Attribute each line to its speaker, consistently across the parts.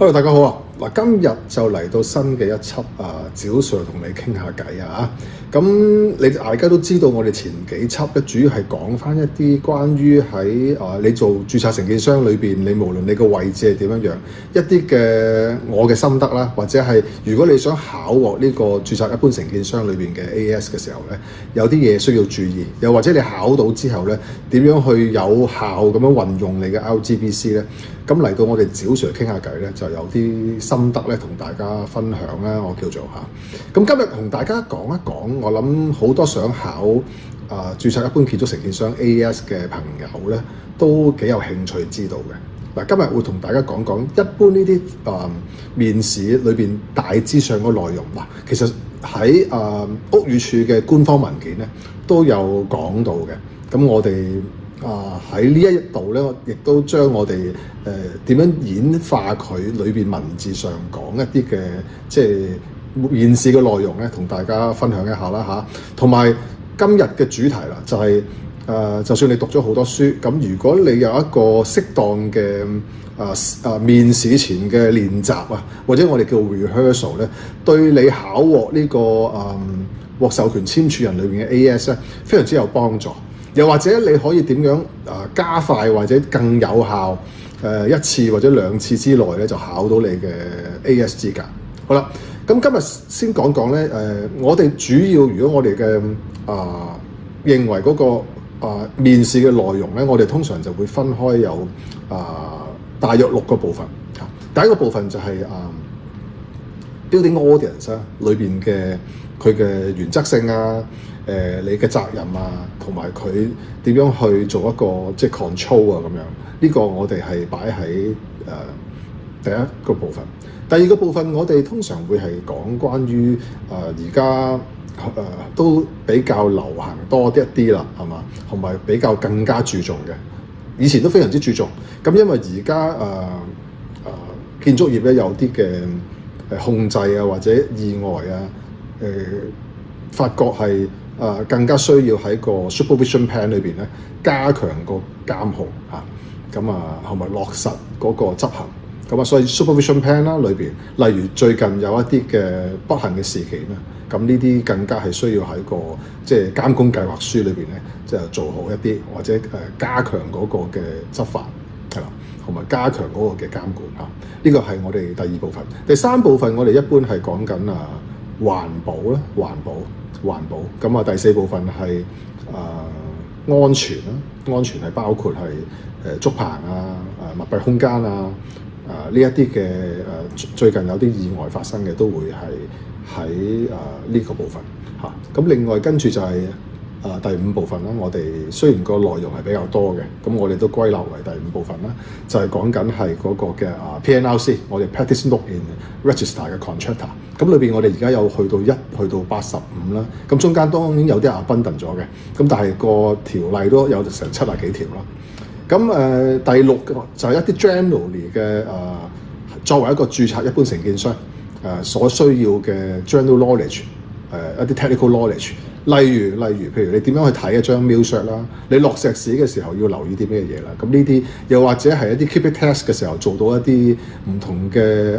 Speaker 1: Hello，大家好啊！嗱，今日就嚟到新嘅一輯趙 Sir 同你傾下偈啊！咁你大家都知道，我哋前幾輯咧主要係講翻一啲關於喺你做註冊承建商裏邊，你無論你個位置係點樣樣，一啲嘅我嘅心得啦，或者係如果你想考獲呢個註冊一般承建商裏邊嘅 AS 嘅時候咧，有啲嘢需要注意，又或者你考到之後咧，點樣去有效咁樣運用你嘅 RGBC 咧？咁嚟到我哋趙 Sir 傾下偈咧，就有啲心得咧，同大家分享啦。我叫做咁今日同大家講一講，我諗好多想考註冊一般建築承建商 AS 嘅朋友咧，都幾有興趣知道嘅。嗱，今日會同大家講講一般呢啲面試裏邊大致上嘅內容。嗱，其實喺屋宇署嘅官方文件咧都有講到嘅。咁我哋喺呢一度咧，亦都將我哋點樣演化佢裏邊文字上講一啲嘅即係面試嘅內容咧，同大家分享一下啦嚇。同埋今日嘅主題啦，就係就算你讀咗好多書，咁如果你有一個適當嘅面試前嘅練習啊，或者我哋叫 rehearsal 咧，對你考獲呢個獲授權簽署人裏邊嘅 AS 咧，非常之有幫助。又或者你可以點樣加快或者更有效一次或者兩次之內咧就考到你嘅 AS 資格。好啦，咁今日先講講咧我哋主要如果我哋嘅認為嗰個面試嘅內容咧，我哋通常就會分開有大約6個部分。第一個部分就係building audience 裏邊嘅佢嘅原則性啊。你嘅責任啊，同埋佢點樣去做一個即係 control 啊咁樣，呢個我哋係擺喺第一個部分。第二個部分我哋通常會係講關於而家都比較流行多一啲啦，係嘛？同埋比較更加注重嘅，以前都非常之注重。咁因為而家建築業咧有啲嘅控制啊或者意外啊發覺係更加需要喺個 supervision plan 裏邊咧加強個監控咁同埋落實嗰個執行。咁所以 supervision plan 啦裏邊，例如最近有一啲嘅不幸嘅事件啦，咁呢啲更加係需要喺個即係監工計劃書裏邊咧，即係做好一啲，或者加強嗰個嘅執法係啦，同埋加強嗰個嘅監管呢個係我哋第二部分。第三部分我哋一般係講緊環保啦，環保咁第四部分係安全啦，安全係包括係竹棚密閉空間呢一啲嘅最近有啲意外發生嘅都會係喺呢個部分咁另外跟住就係第五部分啦。我哋雖然個內容係比較多嘅，咁我哋都歸納為第五部分啦，就係講緊係嗰個嘅PNRC， 我哋 Practice Note in Register 嘅 Contractor。咁裏邊我哋而家有去到1去到85啦，咁中間當然有啲abandon咗嘅，咁但係個條例都有成70幾條啦。咁第6個就係一啲 generally 嘅作為一個註冊一般承建商所需要嘅 general knowledge，一啲 technical knowledge。例如，譬如你點樣去睇一張 mill sheet 啦，你落石屎嘅時候要留意啲咩嘢啦？咁呢啲又或者係一啲 cubic test 嘅時候做到一啲唔同嘅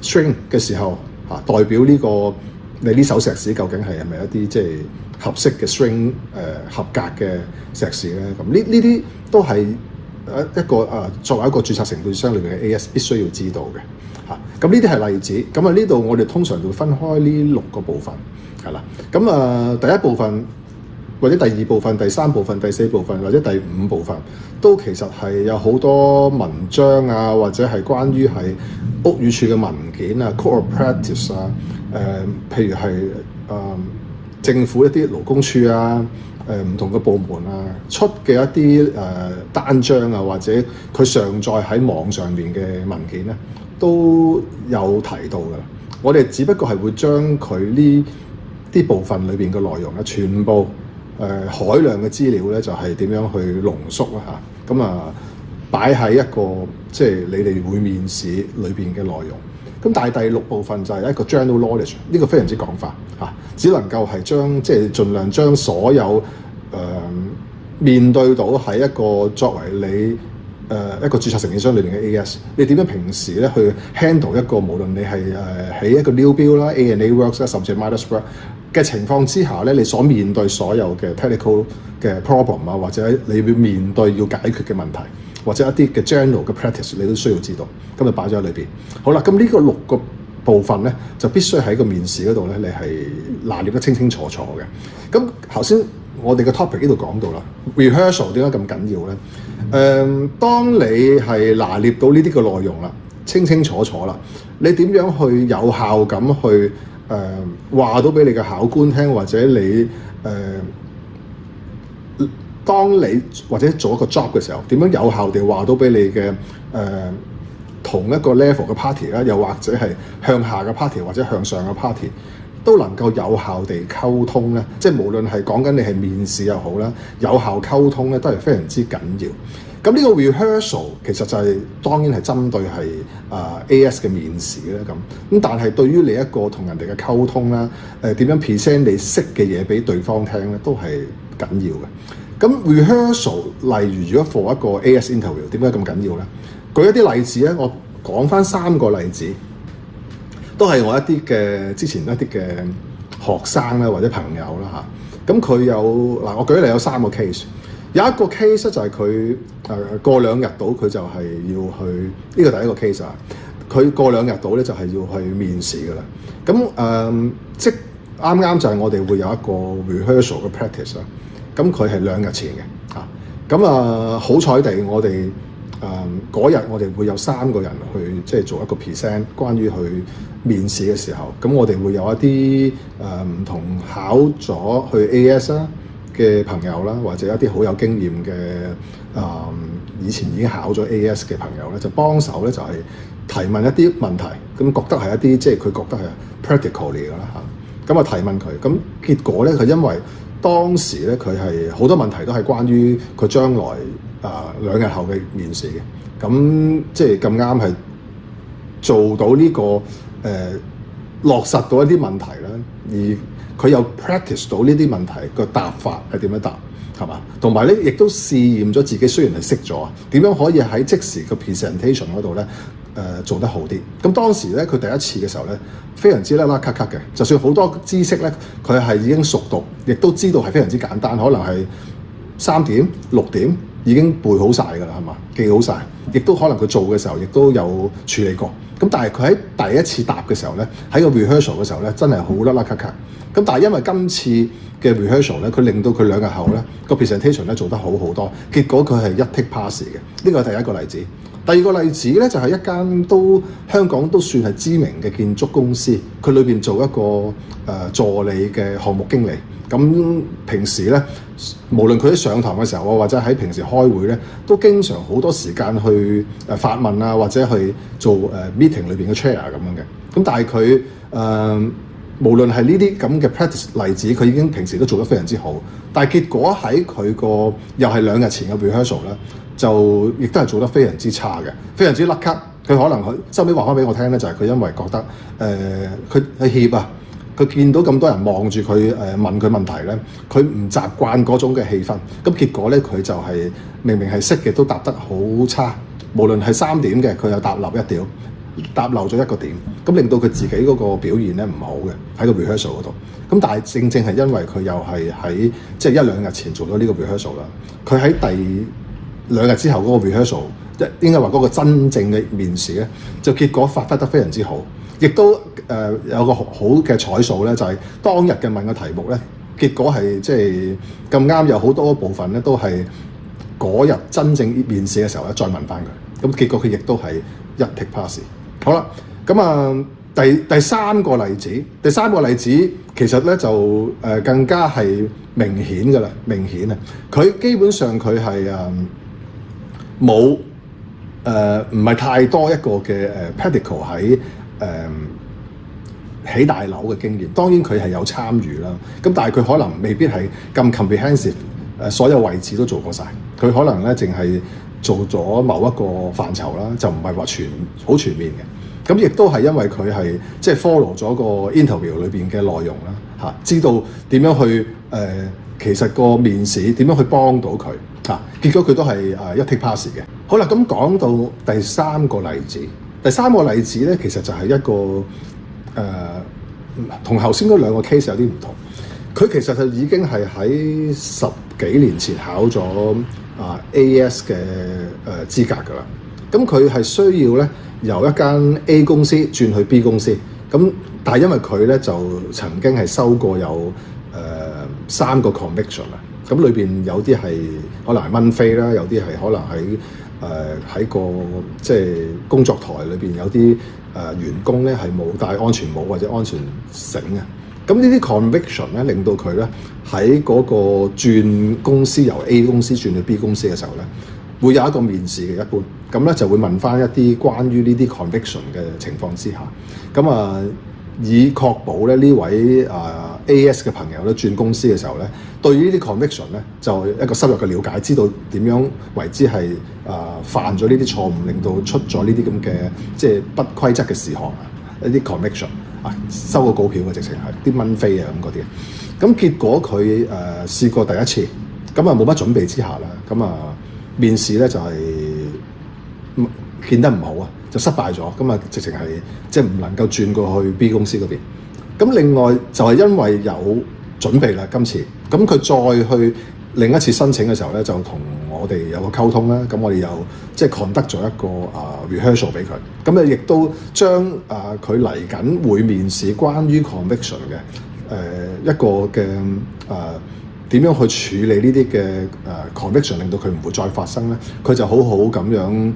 Speaker 1: string 嘅時候代表呢個你呢手石屎究竟係咪一啲即係合適嘅 string 合格嘅石屎咧？咁呢啲都係一個作為一個註冊承建商裏面嘅 AS 必須要知道嘅咁呢啲係例子。咁呢度我哋通常會分開呢6個部分。係啦，咁第一部分或者第二部分、第三部分、第四部分或者第5部分，都其實係有好多文章或者係關於係屋宇署嘅文件Code of Practice 譬如係政府一啲勞工處唔同嘅部門出嘅一啲單張或者佢上載喺網上面嘅文件咧，都有提到㗎啦。我哋只不過係會將佢呢啲部分裏邊嘅內容咧，全部海量嘅資料咧，就係點樣去濃縮啦嚇。咁擺喺一個即係你哋會面試裏邊嘅內容。咁但係第6部分就係一個 general knowledge， 呢個非常之廣泛只能夠係即係盡量將所有面對到喺一個作為你一個註冊承認商裏邊嘅 AS， 你點樣平時咧去 handle 一個無論你係喺一個 new build 啦、A&A works 啦，甚至 Midas work 嘅情況之下咧，你所面對所有嘅 technical 嘅 problem 啊，或者你會面對要解決嘅問題，或者一啲嘅 general 嘅 practice， 你都需要知道，咁就擺咗喺裏邊。好啦，咁呢個6個部分咧，就必須喺個面試嗰度咧，你係拿捏得清清楚楚嘅。咁頭先我哋嘅 topic 呢度講到啦 ，rehearsal 點解咁緊要咧？當你係拿捏到呢啲嘅內容啦，清清楚楚啦，你點樣去有效咁去話到俾你嘅考官聽，或者你當你或者做一個 job 嘅時候，點樣有效地話到俾你嘅同一個 level 嘅 party 啦，又或者係向下嘅 party 或者向上嘅 party， 都能夠有效地溝通咧，即係無論係講緊你係面試又好啦，有效溝通咧都係非常之緊要。咁呢個 rehearsal 其實就係當然係針對係AS 嘅面試咧咁，但係對於你一個同人哋嘅溝通啦，點樣 present 你識嘅嘢俾對方聽咧，都係緊要嘅。咁 rehearsal 例如如果 for 一個 AS interview 點解咁緊要咧？舉一啲例子咧，我講翻3個例子，都係我一啲嘅之前一啲嘅學生啦或者朋友啦嚇。咁佢有我舉例有3個 case。有一個 case 就係佢過2日到，佢就係要去呢個第一個 case 啊。佢過2日到咧就係要去面試㗎啦。咁即啱啱就係我哋會有一個 rehearsal 嘅 practice 啦。咁佢係2日前嘅嚇。咁好彩地我哋嗰日我哋會有3個人去即係做一個 present， 關於去面試嘅時候，咁我哋會有一啲唔同考咗去 AS 啦嘅朋友啦，或者一啲好有經驗嘅以前已經考咗 AS 嘅朋友咧，就幫手咧就係提問一啲問題，咁覺得係一啲即係佢覺得係 practical 嚟㗎啦嚇。咁提問佢，咁結果咧佢因為當時咧佢係好多問題都係關於佢將來2日後嘅面試嘅，咁即係咁啱係做到呢個落實到一啲問題啦，而佢又 practice 到呢啲問題個答法係點樣答，係嘛？同埋咧亦都試驗咗自己，雖然係識咗，點樣可以喺即時個 presentation 嗰度咧做得好啲。咁當時咧佢第一次嘅時候咧，非常之甩甩咳咳嘅，就算好多知識咧，佢係已經熟讀，亦都知道係非常之簡單，可能係3點6點已經背好晒㗎啦，係嘛？記好晒，亦都可能佢做嘅時候亦都有處理過。咁但係佢喺第一次答嘅時候咧，喺個 rehearsal 嘅時候咧，真係好甩甩咳咳。咁但係因為今次嘅 rehearsal 咧，佢令到佢2日後咧個 presentation 咧做得好好多，結果佢係一 tick pass 嘅。呢個係第一個例子。第二個例子咧就係一間香港都算係知名嘅建築公司，佢裏邊做一個助理嘅項目經理。咁平時咧，無論佢喺上堂嘅時候啊，或者喺平時開會咧，都經常好多時間去發問啊，或者去做meeting 裏邊嘅 chair 咁樣嘅。咁但係佢無論係呢啲咁嘅 practice 例子，佢已經平時都做得非常之好。但係結果喺佢個又係2日前嘅 rehearsal 咧，就亦都係做得非常之差嘅，非常之甩咳。佢可能佢收尾話翻俾我聽咧，就係佢因為覺得佢怯啊。佢見到咁多人望住佢問佢問題咧，佢唔習慣嗰種嘅氣氛，咁結果咧佢就係明明係識嘅都答得好差，無論係3點嘅佢又答漏1點，答漏咗1個點，咁令到佢自己嗰個表現咧唔好嘅喺個 rehearsal 嗰度。咁但係正係因為佢又係喺即係1-2日前做咗呢個 rehearsal 啦，佢喺第2日之後嗰個 rehearsal， 應該話嗰個真正嘅面試咧，就結果發揮得非常之好。亦都有個好嘅彩數咧，就係當日嘅問嘅題目咧，結果係即係咁啱有好多部分咧，都係嗰日真正面試嘅時候咧，再問翻佢。咁結果佢亦都係一 tick pass。好啦，咁第三個例子，其實咧就更加係明顯㗎啦，明顯啊！佢基本上佢係冇唔係太多一個嘅practical 喺起大樓嘅經驗，當然佢係有參與啦。咁但係佢可能未必係咁 comprehensive，所有位置都做過晒。佢可能咧淨係做咗某一個範疇啦，就唔係話好全面嘅。咁亦都係因為佢係即係 follow 咗個 interview 裏邊嘅內容啦，嚇，知道點樣去其實個面試點樣去幫到佢嚇。結果佢都係一 tick pass 嘅。好啦，咁講到第三個例子，第三個例子咧，其實就係一個同頭先嗰兩個 case 有啲唔同。佢其實就已經係喺10幾年前考咗AS 嘅資格㗎啦。咁佢係需要咧由一間 A 公司轉去 B 公司。咁但係因為佢咧就曾經係收過有3個 conviction 啊。咁裏邊有啲係可能係蚊飛啦，有啲係可能喺個即係工作台裏邊有啲員工咧係冇戴安全帽或者安全繩嘅。咁呢啲 conviction 咧令到佢咧喺嗰個轉公司由 A 公司轉去 B 公司嘅時候咧，會有一個面試嘅一般。咁咧就會問翻一啲關於呢啲 conviction 嘅情況之下，咁以確保咧呢位AS 嘅朋友咧轉公司嘅時候咧，對於呢啲 conviction 咧就一個深入嘅了解，知道點樣為之係犯咗呢啲錯誤，令到出咗呢啲咁嘅即係不規則嘅事項一啲 conviction 收個告票嘅直情係啲蚊飛啊咁嗰啲。咁結果佢試過第一次，咁冇乜準備之下啦，咁面試咧就係見得唔好啊，就失敗咗，咁直情係即係唔能夠轉過去 B 公司嗰邊。咁另外就係因為有準備啦，今次咁佢再去另一次申請嘅時候咧，就同我哋有個溝通啦。咁我哋又即係 conduct 咗一個rehearsal 俾佢。咁亦都將佢嚟緊會面試關於 conviction 嘅一個嘅點樣去處理呢啲嘅conviction，令到佢唔會再發生咧？佢就好好咁樣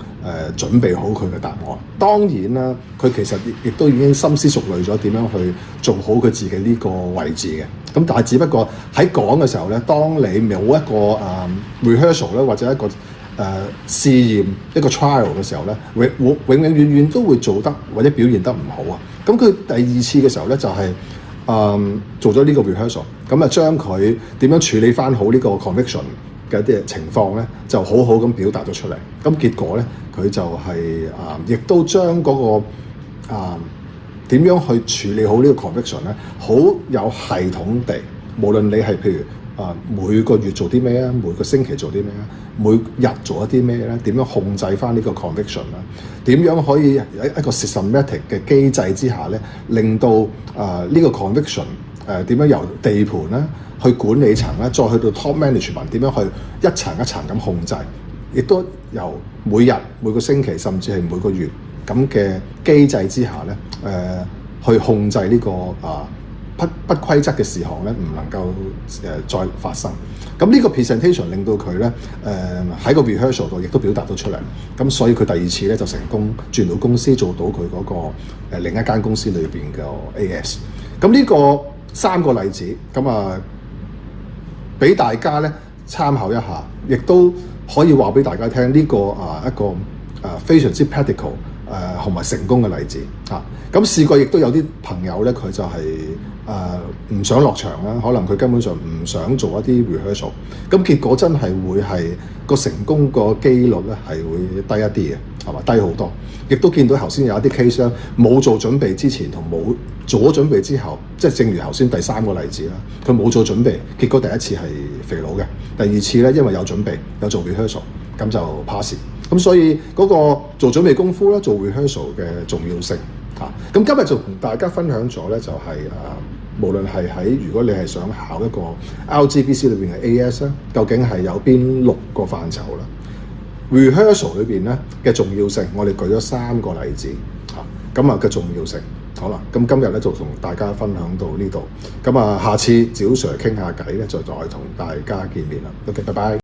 Speaker 1: 準備好佢嘅答案。當然啦，佢其實亦都已經深思熟慮咗點樣去做好佢自己呢個位置嘅。咁但係只不過喺講嘅時候咧，當你冇一個rehearsal 咧，或者一個試驗一個 trial 嘅時候咧，永遠都會做得或者表現得唔好啊。咁佢第二次嘅時候咧，就係做咗呢個 rehearsal， 咁將佢點樣處理翻好呢個 conviction 嘅一啲情況咧，就好好咁表達咗出嚟。咁結果咧，佢就亦都將嗰個點樣去處理好呢個 conviction 咧，好有系統地，無論你係譬如每個月做啲咩啊，每個星期做啲咩啊，每日做一啲咩咧，點樣控制翻呢個 conviction 啦？點樣可以喺一個 systematic 嘅機制之下咧，令到呢個 conviction 點樣由地盤咧去管理層咧，再去到 top management 點樣去一層一層咁控制，亦都由每日每個星期甚至係每個月咁嘅機制之下咧，去控制呢個不規則嘅事項咧，唔能夠再發生。咁呢個 presentation 令到佢咧喺個 rehearsal 度亦都表達到出嚟。咁所以佢第二次咧就成功轉到公司，做到佢嗰個另一間公司裏邊嘅 AS。咁呢個3個例子，咁俾大家咧參考一下，亦都可以話俾大家聽呢個一個非常之 practical 同埋成功嘅例子嚇。咁試過亦都有啲朋友咧，佢就係唔想落場啦，可能佢根本上唔想做一啲 rehearsal， 咁結果真係會係個成功個機率咧係會低一啲嘅，係嘛？低好多。亦都見到頭先有一啲 case 咧，冇做準備之前同冇做咗準備之後，即係正如頭先第3個例子啦，佢冇做準備，結果第一次係肥佬嘅，第二次咧因為有準備有做 rehearsal， 咁就 pass。咁所以嗰個做準備功夫咧，做 rehearsal 嘅重要性嚇。咁今日就同大家分享咗咧，就係無論係如果你係想考一個 RGBC 裏邊嘅 AS 咧，究竟係有邊6個範疇啦 ？rehearsal 裏邊咧嘅重要性，我哋舉咗3個例子嚇。咁嘅重要性，好啦，咁今日咧就同大家分享到呢度。咁下次趙 Sir 傾下偈咧，就再同大家見面啦。OK，拜拜。